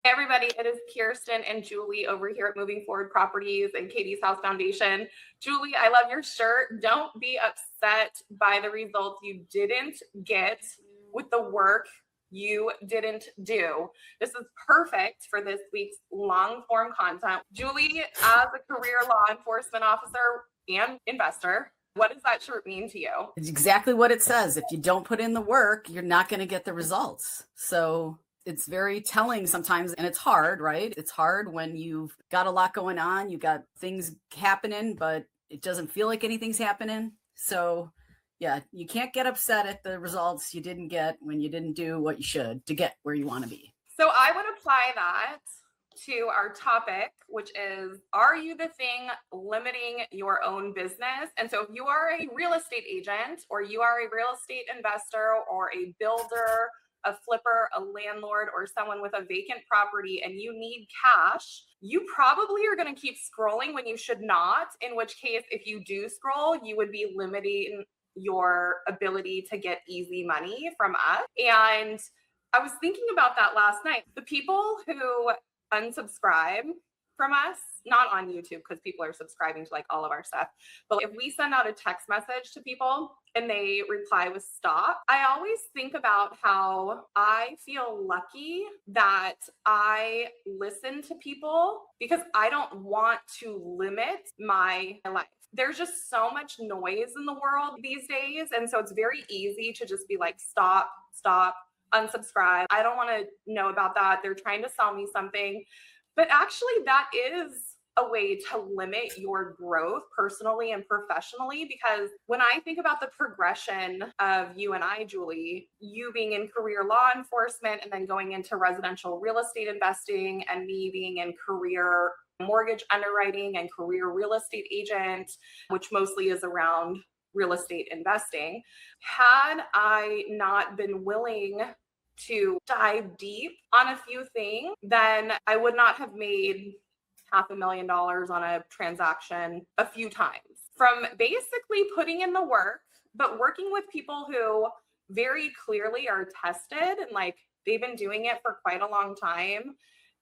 Everybody, it is Kirsten and Julie over here at Moving Forward Properties and Katie's House Foundation. Julie, I love your shirt. Don't be upset by the results you didn't get with the work you didn't do. This is perfect for this week's long form content. Julie, as a career law enforcement officer and investor, what does that shirt mean to you? It's exactly what it says. If you don't put in the work, you're not going to get the results. So it's very telling sometimes, and it's hard, right? It's hard when you've got a lot going on, you've got things happening, but it doesn't feel like anything's happening. So yeah, you can't get upset at the results you didn't get when you didn't do what you should to get where you want to be. So I would apply that to our topic, which is, are you the thing limiting your own business? And so if you are a real estate agent, or you are a real estate investor, or a builder, a flipper, a landlord, or someone with a vacant property, and you need cash, you probably are going to keep scrolling when you should not, in which case, if you do scroll, you would be limiting your ability to get easy money from us. And I was thinking about that last night. The people who unsubscribe from us, not on YouTube, because people are subscribing to like all of our stuff, but if we send out a text message to people and they reply with stop, I always think about how I feel lucky that I listen to people, because I don't want to limit my life. There's just so much noise in the world these days. And so it's very easy to just be like, stop, unsubscribe. I don't want to know about that. They're trying to sell me something. But actually, that is a way to limit your growth personally and professionally, because when I think about the progression of you and I, Julie, you being in career law enforcement and then going into residential real estate investing, and me being in career mortgage underwriting and career real estate agent, which mostly is around real estate investing, had I not been willing to dive deep on a few things, then I would not have made $500,000 on a transaction a few times. From basically putting in the work, but working with people who very clearly are tested and like they've been doing it for quite a long time,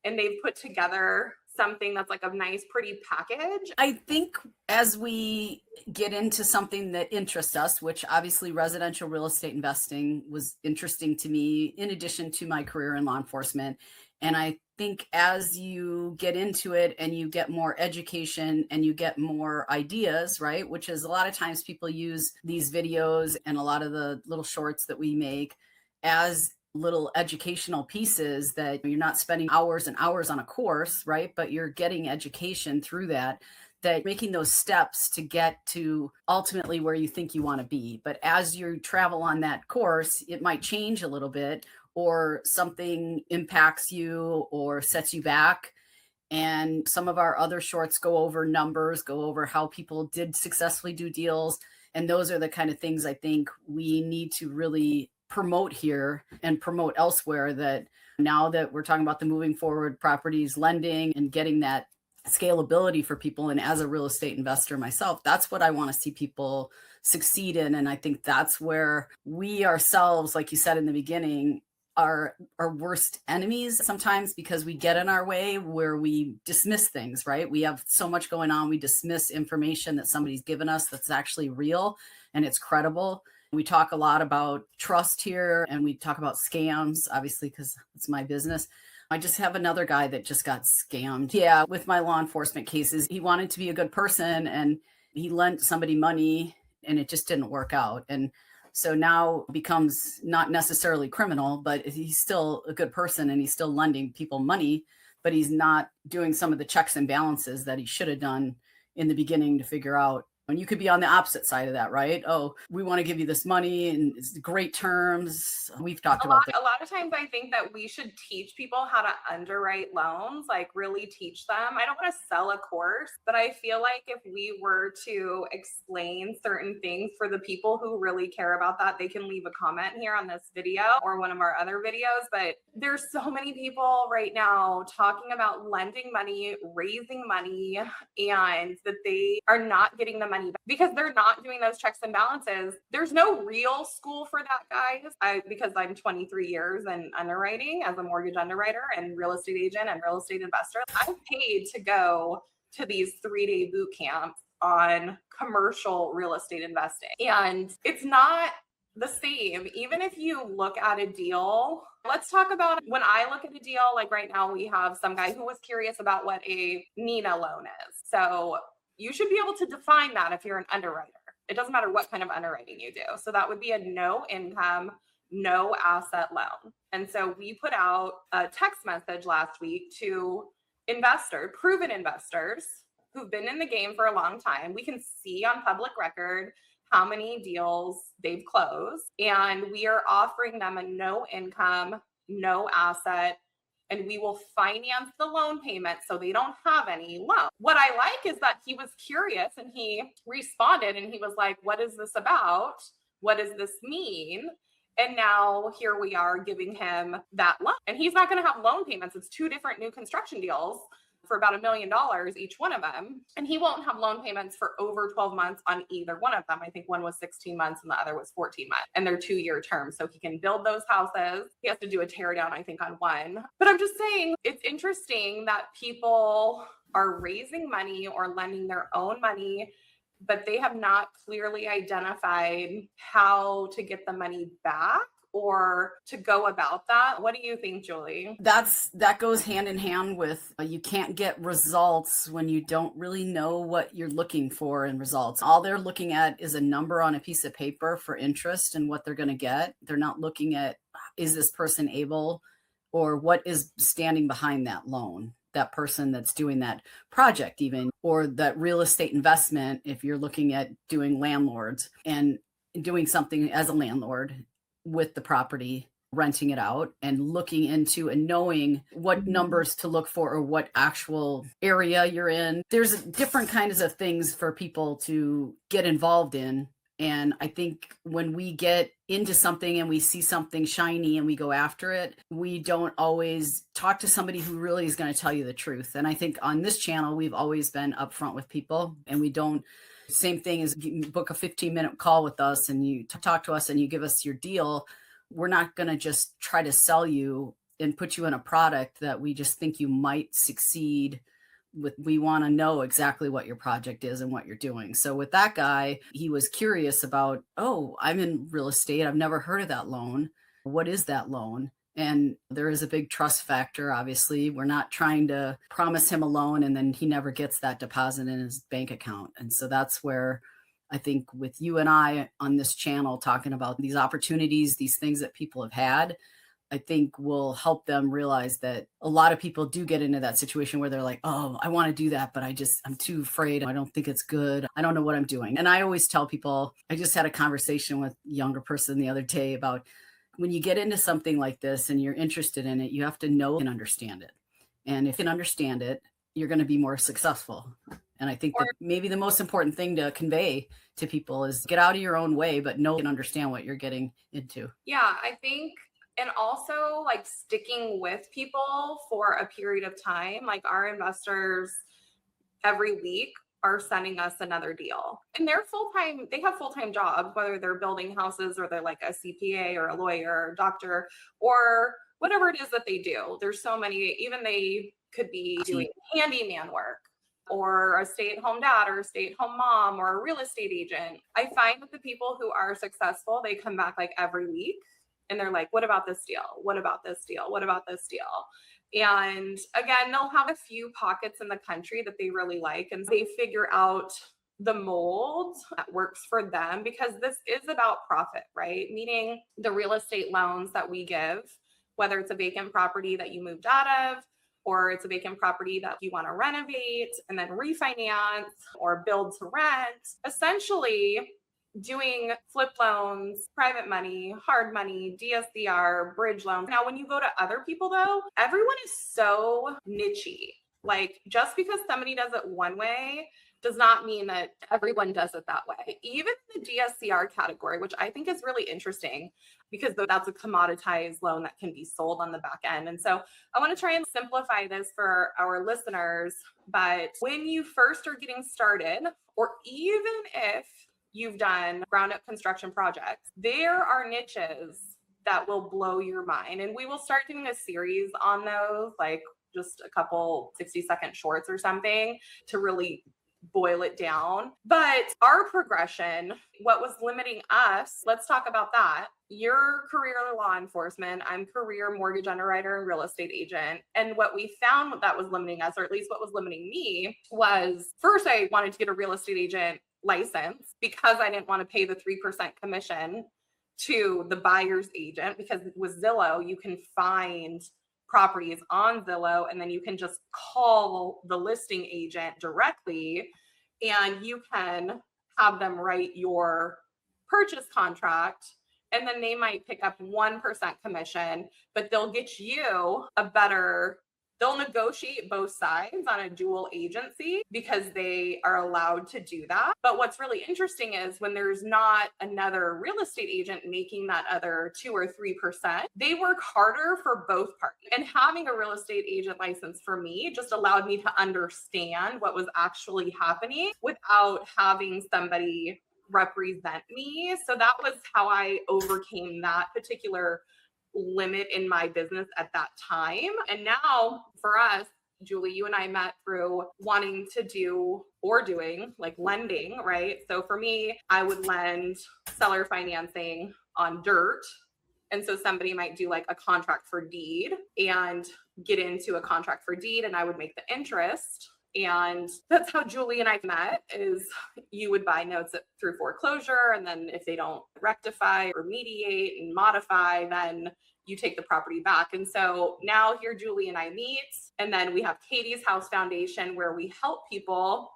and they've put together something that's like a nice, pretty package. I think as we get into something that interests us, which obviously residential real estate investing was interesting to me, in addition to my career in law enforcement. And I think as you get into it and you get more education and you get more ideas, right, which is a lot of times people use these videos and a lot of the little shorts that we make as little educational pieces, that you're not spending hours and hours on a course, right? But you're getting education through that making those steps to get to ultimately where you think you want to be. But as you travel on that course, it might change a little bit, or something impacts you or sets you back. And some of our other shorts go over numbers, go over how people did successfully do deals. And those are the kind of things I think we need to really promote here and promote elsewhere, that now that we're talking about the moving forward properties lending and getting that scalability for people. And as a real estate investor myself, that's what I want to see people succeed in. And I think that's where we ourselves, like you said in the beginning, are our worst enemies sometimes, because we get in our way where we dismiss things, right? We have so much going on. We dismiss information that somebody's given us that's actually real and it's credible. We talk a lot about trust here, and we talk about scams, obviously, because it's my business. I just have another guy that just got scammed. Yeah, with my law enforcement cases, he wanted to be a good person and he lent somebody money and it just didn't work out. And so now becomes not necessarily criminal, but he's still a good person and he's still lending people money, but he's not doing some of the checks and balances that he should have done in the beginning to figure out. And you could be on the opposite side of that, right? Oh, we want to give you this money and it's great terms. We've talked about that. A lot of times I think that we should teach people how to underwrite loans, like really teach them. I don't want to sell a course, but I feel like if we were to explain certain things for the people who really care about that, they can leave a comment here on this video or one of our other videos. But there's so many people right now talking about lending money, raising money, and that they are not getting the money back because they're not doing those checks and balances. There's no real school for that, guys. Because I'm 23 years years in underwriting as a mortgage underwriter and real estate agent and real estate investor. I've paid to go to these 3-day boot camps on commercial real estate investing. And it's not the same. Even if you look at a deal, let's talk about when I look at a deal, like right now we have some guy who was curious about what a NINA loan is. So you should be able to define that if you're an underwriter. It doesn't matter what kind of underwriting you do. So that would be a no income, no asset loan. And so we put out a text message last week to proven investors who've been in the game for a long time. We can see on public record how many deals they've closed. And we are offering them a no income, no asset, and we will finance the loan payment so they don't have any loan. What I like is that he was curious and he responded and he was like, what is this about? What does this mean? And now here we are giving him that loan. And he's not going to have loan payments. It's 2 different new construction deals for about $1 million each one of them. And he won't have loan payments for over 12 months on either one of them. I think one was 16 months and the other was 14 months. And they're 2-year terms. So he can build those houses. He has to do a tear down, I think, on one. But I'm just saying, it's interesting that people are raising money or lending their own money, but they have not clearly identified how to get the money back or to go about that. What do you think, Julie? That goes hand in hand with you can't get results when you don't really know what you're looking for in results. All they're looking at is a number on a piece of paper for interest and what they're going to get. They're not looking at, is this person able, or what is standing behind that loan, that person that's doing that project even, or that real estate investment. If you're looking at doing landlords and doing something as a landlord with the property, renting it out and looking into and knowing what numbers to look for or what actual area you're in. There's different kinds of things for people to get involved in. And I think when we get into something and we see something shiny and we go after it, we don't always talk to somebody who really is going to tell you the truth. And I think on this channel, we've always been upfront with people, and we don't. Same thing as you book a 15-minute call with us and you talk to us and you give us your deal. We're not going to just try to sell you and put you in a product that we just think you might succeed with. We want to know exactly what your project is and what you're doing. So with that guy, he was curious about, oh, I'm in real estate. I've never heard of that loan. What is that loan? And there is a big trust factor, obviously. We're not trying to promise him a loan and then he never gets that deposit in his bank account. And so that's where I think with you and I on this channel talking about these opportunities, these things that people have had, I think will help them realize that a lot of people do get into that situation where they're like, oh, I want to do that, but I'm too afraid. I don't think it's good. I don't know what I'm doing. And I always tell people, I just had a conversation with a younger person the other day about, when you get into something like this and you're interested in it, you have to know and understand it. And if you can understand it, you're going to be more successful. And I think that maybe the most important thing to convey to people is get out of your own way, but know and understand what you're getting into. Yeah, I think, and also like sticking with people for a period of time, like our investors every week are sending us another deal, and they're full-time. They have full-time jobs, whether they're building houses or they're like a CPA or a lawyer or a doctor or whatever it is that they do. There's so many, even they could be doing handyman work or a stay-at-home dad or a stay-at-home mom or a real estate agent. I find that the people who are successful, they come back like every week and they're like, what about this deal? What about this deal? What about this deal? And again, they'll have a few pockets in the country that they really like, and they figure out the mold that works for them, because this is about profit, right? Meaning the real estate loans that we give, whether it's a vacant property that you moved out of, or it's a vacant property that you want to renovate and then refinance or build to rent, essentially doing flip loans, private money, hard money, DSCR, bridge loans. Now, when you go to other people though, everyone is so nichey. Like just because somebody does it one way does not mean that everyone does it that way. Even the DSCR category, which I think is really interesting because that's a commoditized loan that can be sold on the back end. And so I want to try and simplify this for our listeners. But when you first are getting started, or even if you've done ground up construction projects, there are niches that will blow your mind. And we will start doing a series on those, like just a couple 60-second shorts or something to really boil it down. But our progression, what was limiting us, let's talk about that. Your career law enforcement, I'm career mortgage underwriter and real estate agent. And what we found that was limiting us, or at least what was limiting me, was first I wanted to get a real estate agent license because I didn't want to pay the 3% commission to the buyer's agent, because with Zillow, you can find properties on Zillow and then you can just call the listing agent directly and you can have them write your purchase contract, and then they might pick up 1% commission, but they'll get you a better, they'll negotiate both sides on a dual agency because they are allowed to do that. But what's really interesting is when there's not another real estate agent making that other 2 or 3%, they work harder for both parties. And having a real estate agent license for me just allowed me to understand what was actually happening without having somebody represent me. So that was how I overcame that particular limit in my business at that time. And now for us, Julie, you and I met through wanting to do or doing like lending, right? So for me, I would lend seller financing on dirt. And so somebody might do like a contract for deed and get into a contract for deed, and I would make the interest. And that's how Julie and I met, is you would buy notes through foreclosure. And then if they don't rectify or mediate and modify, then you take the property back. And so now here Julie and I meet, and then we have Katie's House Foundation, where we help people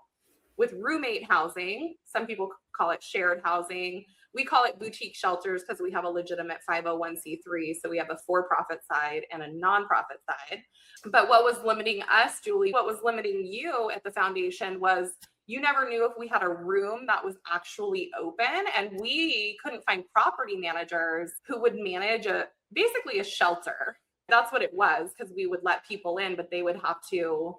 with roommate housing. Some people call it shared housing. We call it boutique shelters because we have a legitimate 501c3. So we have a for-profit side and a nonprofit side. But what was limiting us, Julie, what was limiting you at the foundation was you never knew if we had a room that was actually open, and we couldn't find property managers who would manage basically a shelter. That's what it was, because we would let people in, but they would have to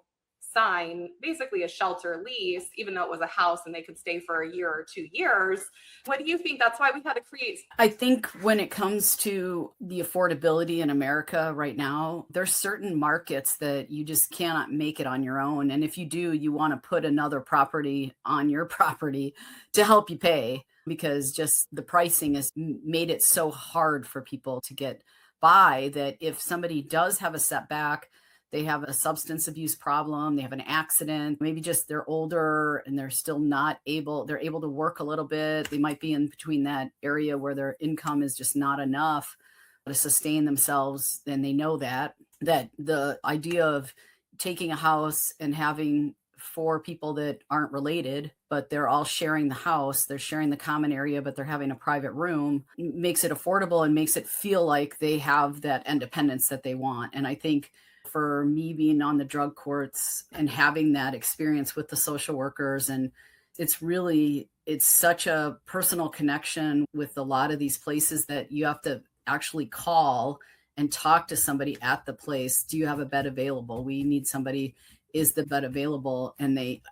sign basically a shelter lease, even though it was a house and they could stay for a year or 2 years. What do you think? That's why we had to create. I think when it comes to the affordability in America right now, there's certain markets that you just cannot make it on your own. And if you do, you want to put another property on your property to help you pay, because just the pricing has made it so hard for people to get by that if somebody does have a setback, they have a substance abuse problem, they have an accident, maybe just they're older and they're still not able, they're able to work a little bit. They might be in between that area where their income is just not enough to sustain themselves. And they know that the idea of taking a house and having 4 people that aren't related, but they're all sharing the house, they're sharing the common area, but they're having a private room, makes it affordable and makes it feel like they have that independence that they want. And I think for me being on the drug courts and having that experience with the social workers, and it's such a personal connection with a lot of these places that you have to actually call and talk to somebody at the place. Do you have a bed available? We need somebody. Is the bed available? And they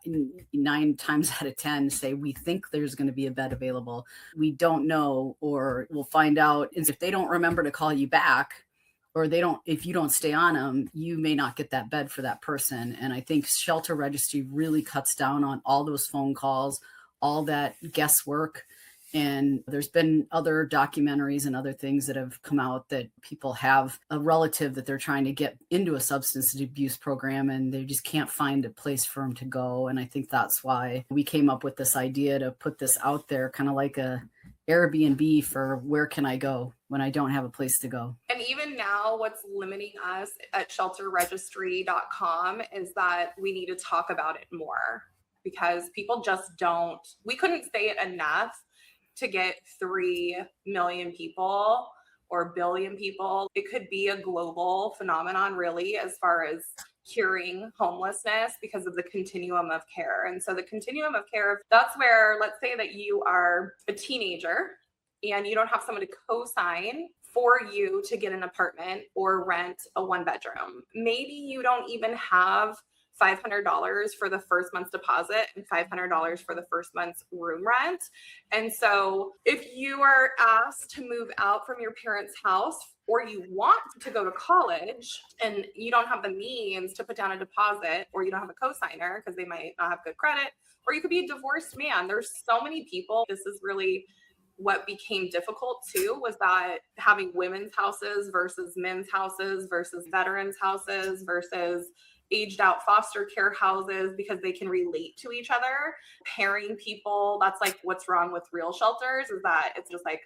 9 times out of 10 say, we think there's going to be a bed available. We don't know, or we'll find out. And if they don't remember to call you back, or if you don't stay on them, you may not get that bed for that person. And I think Shelter Registry really cuts down on all those phone calls, all that guesswork. And there's been other documentaries and other things that have come out that people have a relative that they're trying to get into a substance abuse program and they just can't find a place for them to go. And I think that's why we came up with this idea to put this out there, kind of like a Airbnb for where can I go when I don't have a place to go. And even now, what's limiting us at shelterregistry.com is that we need to talk about it more, because people just we couldn't say it enough to get 3 million people or billion people. It could be a global phenomenon, really, as far as curing homelessness, because of the continuum of care. And so the continuum of care, that's where, let's say that you are a teenager and you don't have someone to co-sign for you to get an apartment or rent a 1-bedroom. Maybe you don't even have $500 for the first month's deposit and $500 for the first month's room rent. And so if you are asked to move out from your parents' house, or you want to go to college and you don't have the means to put down a deposit, or you don't have a cosigner because they might not have good credit, or you could be a divorced man. There's so many people. This is really what became difficult too, was that having women's houses versus men's houses versus veterans houses versus aged out foster care houses, because they can relate to each other. Pairing people, that's like what's wrong with real shelters, is that it's just like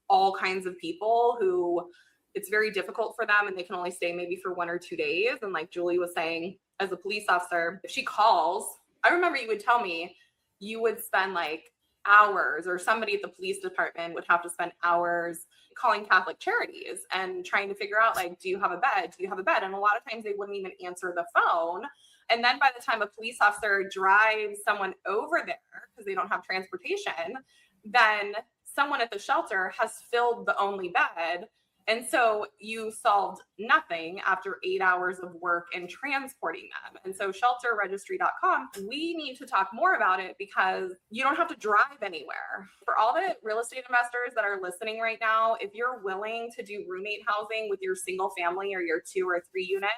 all kinds of people who it's very difficult for them and they can only stay maybe for 1 or 2 days. And like Julie was saying, as a police officer, if she calls, I remember you would tell me you would spend like hours, or somebody at the police department would have to spend hours calling Catholic Charities and trying to figure out, like, do you have a bed? Do you have a bed? And a lot of times they wouldn't even answer the phone. And then by the time a police officer drives someone over there because they don't have transportation, then someone at the shelter has filled the only bed. And so you solved nothing after 8 hours of work and transporting them. And so shelterregistry.com, we need to talk more about it because you don't have to drive anywhere. For all the real estate investors that are listening right now, if you're willing to do roommate housing with your single family or your 2 or 3 unit,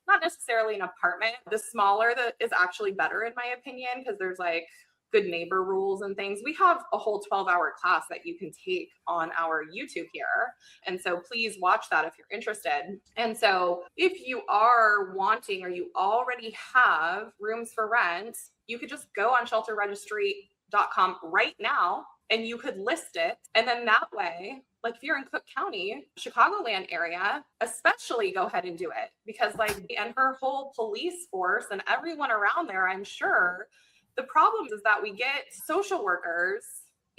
not necessarily an apartment, the smaller that is actually better in my opinion, because there's like good neighbor rules and things. We have a whole 12-hour class that you can take on our YouTube here. And so please watch that if you're interested. And so if you are wanting, or you already have rooms for rent, you could just go on shelterregistry.com right now and you could list it. And then that way, like if you're in Cook County, Chicagoland area, especially go ahead and do it, because like, and her whole police force and everyone around there, I'm sure. The problem is that we get social workers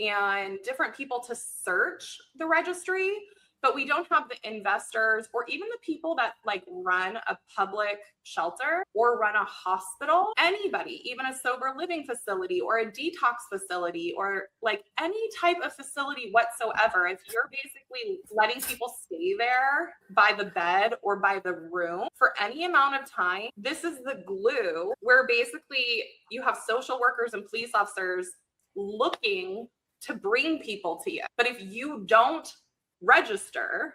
and different people to search the registry, but we don't have the investors or even the people that like run a public shelter or run a hospital, anybody, even a sober living facility or a detox facility or like any type of facility whatsoever. If you're basically letting people stay there by the bed or by the room for any amount of time, this is the glue where basically you have social workers and police officers looking to bring people to you. But if you don't register,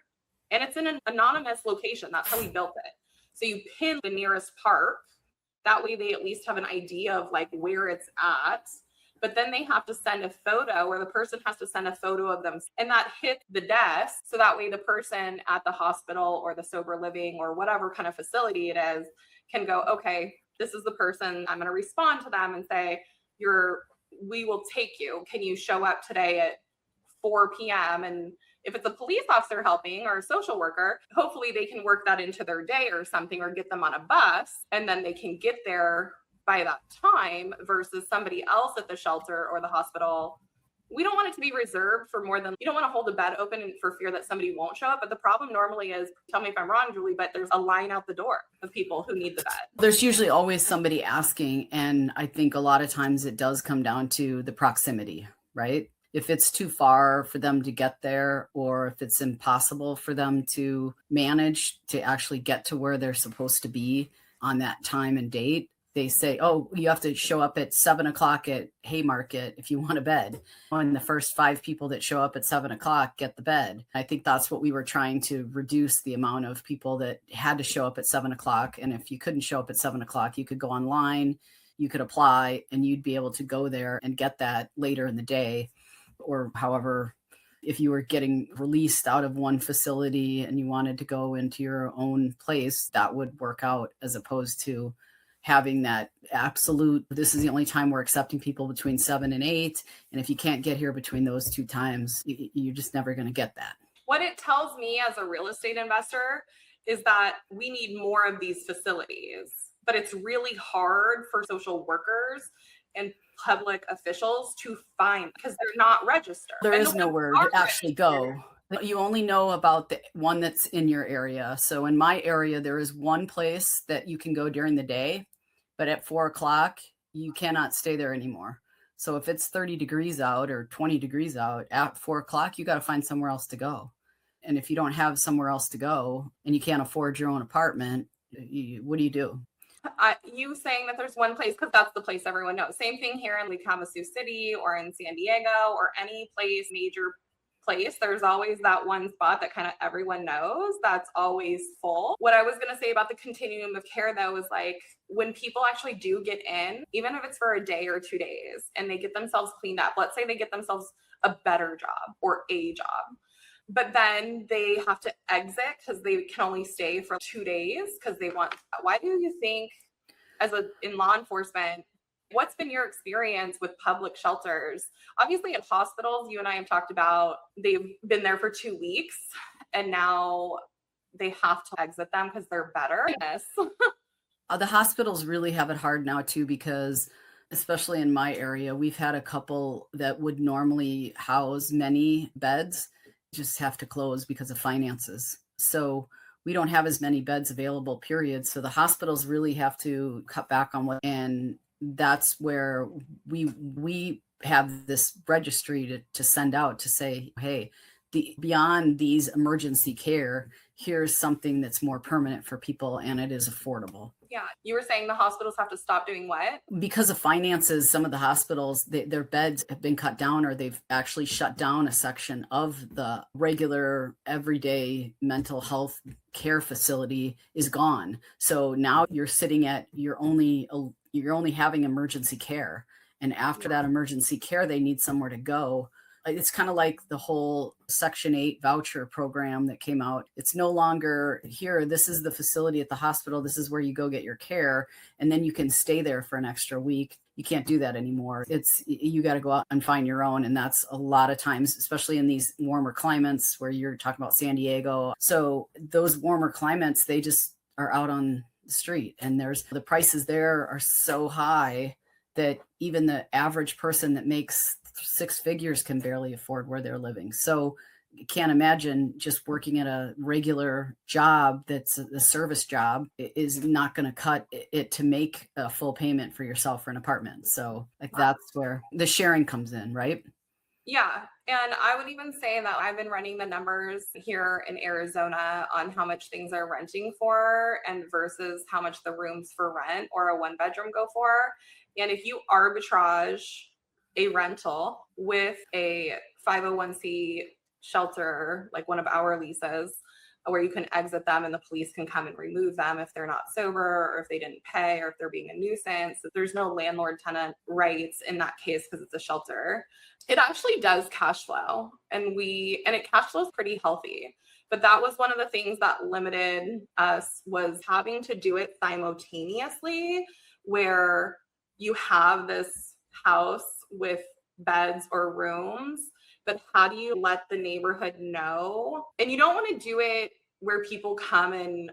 and it's in an anonymous location, that's how we built it. So you pin the nearest park, that way they at least have an idea of like where it's at. But then they have to send a photo, or the person has to send a photo of them, and that hits the desk. So that way the person at the hospital or the sober living or whatever kind of facility it is can go, okay, this is the person. I'm going to respond to them and say, we will take you. Can you show up today at 4 p.m.? And if it's a police officer helping or a social worker, hopefully they can work that into their day or something, or get them on a bus, and then they can get there by that time versus somebody else at the shelter or the hospital. We don't want it to be reserved for more than, you don't want to hold a bed open for fear that somebody won't show up. But the problem normally is, tell me if I'm wrong, Julie, but there's a line out the door of people who need the bed. There's usually always somebody asking. And I think a lot of times it does come down to the proximity, right? If it's too far for them to get there, or if it's impossible for them to manage to actually get to where they're supposed to be on that time and date, they say, oh, you have to show up at 7 o'clock at Haymarket if you want a bed. And the first 5 people that show up at 7 o'clock get the bed. I think that's what we were trying to reduce, the amount of people that had to show up at 7 o'clock. And if you couldn't show up at 7 o'clock, you could go online, you could apply, and you'd be able to go there and get that later in the day. Or however, if you were getting released out of one facility and you wanted to go into your own place, that would work out, as opposed to having that absolute, this is the only time we're accepting people between 7 and 8. And if you can't get here between those 2 times, you're just never going to get that. What it tells me as a real estate investor is that we need more of these facilities, but it's really hard for social workers and public officials to find, because they're not registered. There is nowhere to actually go. You only know about the one that's in your area. So in my area, there is one place that you can go during the day, but at 4 o'clock, you cannot stay there anymore. So if it's 30 degrees out or 20 degrees out at 4 o'clock, you got to find somewhere else to go. And if you don't have somewhere else to go and you can't afford your own apartment, what do you do? You saying that there's one place, because that's the place everyone knows. Same thing here in Kalamazoo City or in San Diego or any place, major place. There's always that one spot that kind of everyone knows that's always full. What I was going to say about the continuum of care, though, is like when people actually do get in, even if it's for a day or 2 days, and they get themselves cleaned up, let's say they get themselves a better job or a job, but then they have to exit because they can only stay for 2 days because they want. Why do you think, in law enforcement, what's been your experience with public shelters? Obviously, at hospitals, you and I have talked about they've been there for 2 weeks and now they have to exit them because they're better. Yes. The hospitals really have it hard now too, because especially in my area, we've had a couple that would normally house many beds just have to close because of finances. So we don't have as many beds available, period. So the hospitals really have to cut back on what, and that's where we have this registry to send out to say, hey, beyond these emergency care, here's something that's more permanent for people and it is affordable. Yeah. You were saying the hospitals have to stop doing what? Because of finances, some of the hospitals, their beds have been cut down, or they've actually shut down a section of the regular everyday mental health care facility is gone. So now you're sitting at, you're only having emergency care. And after that emergency care, they need somewhere to go. It's kind of like the whole Section 8 voucher program that came out. It's no longer here. This is the facility at the hospital. This is where you go get your care. And then you can stay there for an extra week. You can't do that anymore. You got to go out and find your own. And that's a lot of times, especially in these warmer climates where you're talking about San Diego. So those warmer climates, they just are out on the street, and the prices there are so high that even the average person that makes 6 figures can barely afford where they're living. So you can't imagine just working at a regular job that's a service job is not going to cut it to make a full payment for yourself for an apartment. So that's where the sharing comes in, right? Yeah. And I would even say that I've been running the numbers here in Arizona on how much things are renting for and versus how much the rooms for rent or a 1-bedroom go for. And if you arbitrage a rental with a 501c shelter, like one of our leases, where you can exit them and the police can come and remove them if they're not sober or if they didn't pay or if they're being a nuisance. There's no landlord tenant rights in that case because it's a shelter. It actually does cash flow, and it cash flows pretty healthy. But that was one of the things that limited us, was having to do it simultaneously, where you have this house with beds or rooms, but how do you let the neighborhood know? And you don't want to do it where people come and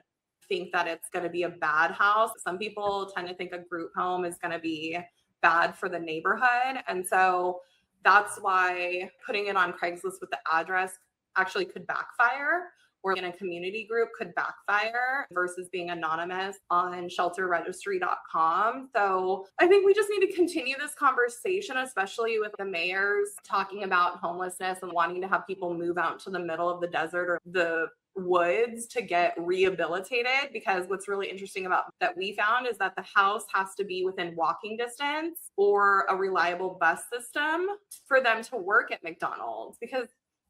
think that it's going to be a bad house. Some people tend to think a group home is going to be bad for the neighborhood. And so that's why putting it on Craigslist with the address actually could backfire, or in a community group could backfire versus being anonymous on shelterregistry.com. So I think we just need to continue this conversation, especially with the mayors talking about homelessness and wanting to have people move out to the middle of the desert or the woods to get rehabilitated. Because what's really interesting about that we found is that the house has to be within walking distance or a reliable bus system for them to work at McDonald's, because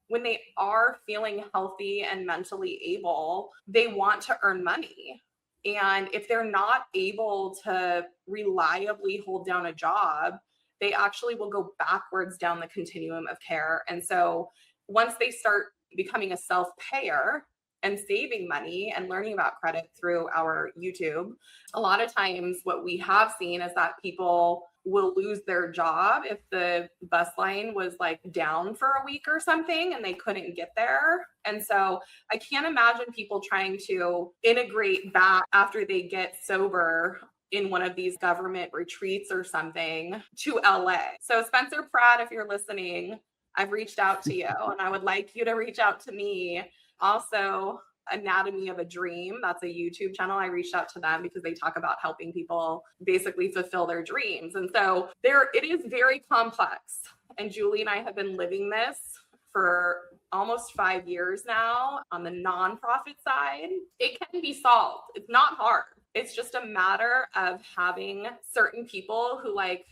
when they are feeling healthy and mentally able, they want to earn money. And if they're not able to reliably hold down a job, they actually will go backwards down the continuum of care. And so once they start becoming a self-payer and saving money and learning about credit through our YouTube, a lot of times what we have seen is that people will lose their job if the bus line was like down for a week or something and they couldn't get there. And so I can't imagine people trying to integrate back after they get sober in one of these government retreats or something to LA. So Spencer Pratt, if you're listening, I've reached out to you and I would like you to reach out to me. Also, Anatomy of a Dream, that's a YouTube channel. I reached out to them because they talk about helping people basically fulfill their dreams. And so it is very complex. And Julie and I have been living this for almost 5 years now on the nonprofit side. It can be solved. It's not hard. It's just a matter of having certain people who like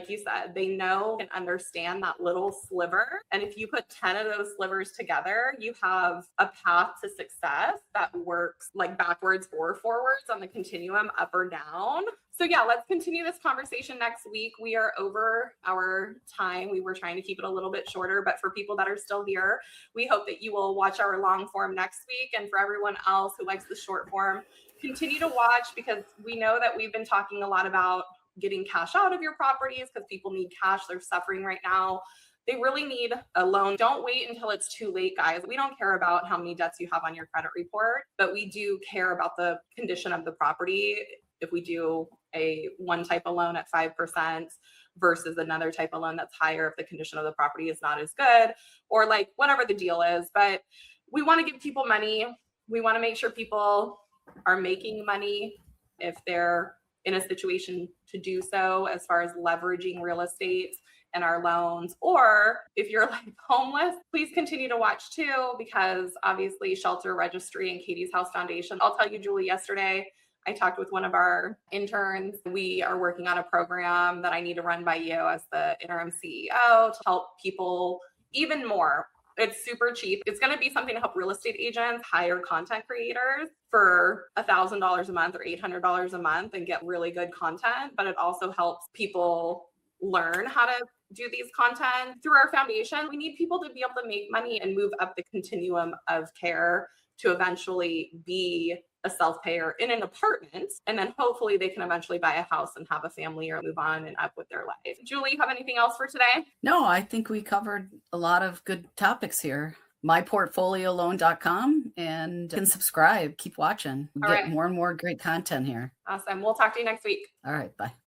you said, they know and understand that little sliver. And if you put 10 of those slivers together, you have a path to success that works like backwards or forwards on the continuum, up or down. So yeah, let's continue this conversation next week. We are over our time. We were trying to keep it a little bit shorter, but for people that are still here, we hope that you will watch our long form next week. And for everyone else who likes the short form, continue to watch, because we know that we've been talking a lot about getting cash out of your properties because people need cash. They're suffering right now. They really need a loan. Don't wait until it's too late, guys. We don't care about how many debts you have on your credit report, but we do care about the condition of the property. If we do a one type of loan at 5% versus another type of loan that's higher if the condition of the property is not as good, or like whatever the deal is. But we want to give people money. We want to make sure people are making money if they're in a situation to do so, as far as leveraging real estate and our loans. Or if you're like homeless, please continue to watch too, because obviously Shelter Registry and Katie's House Foundation. I'll tell you, Julie, yesterday I talked with one of our interns. We are working on a program that I need to run by you as the interim CEO to help people even more. It's super cheap. It's going to be something to help real estate agents hire content creators for $1,000 a month or $800 a month and get really good content. But it also helps people learn how to do these content through our foundation. We need people to be able to make money and move up the continuum of care to eventually be a self-payer in an apartment. And then hopefully they can eventually buy a house and have a family or move on and up with their life. Julie, you have anything else for today? No, I think we covered a lot of good topics here. myportfolioloan.com, and you can subscribe. Keep watching. Get more and more great content here. Awesome. We'll talk to you next week. All right. Bye.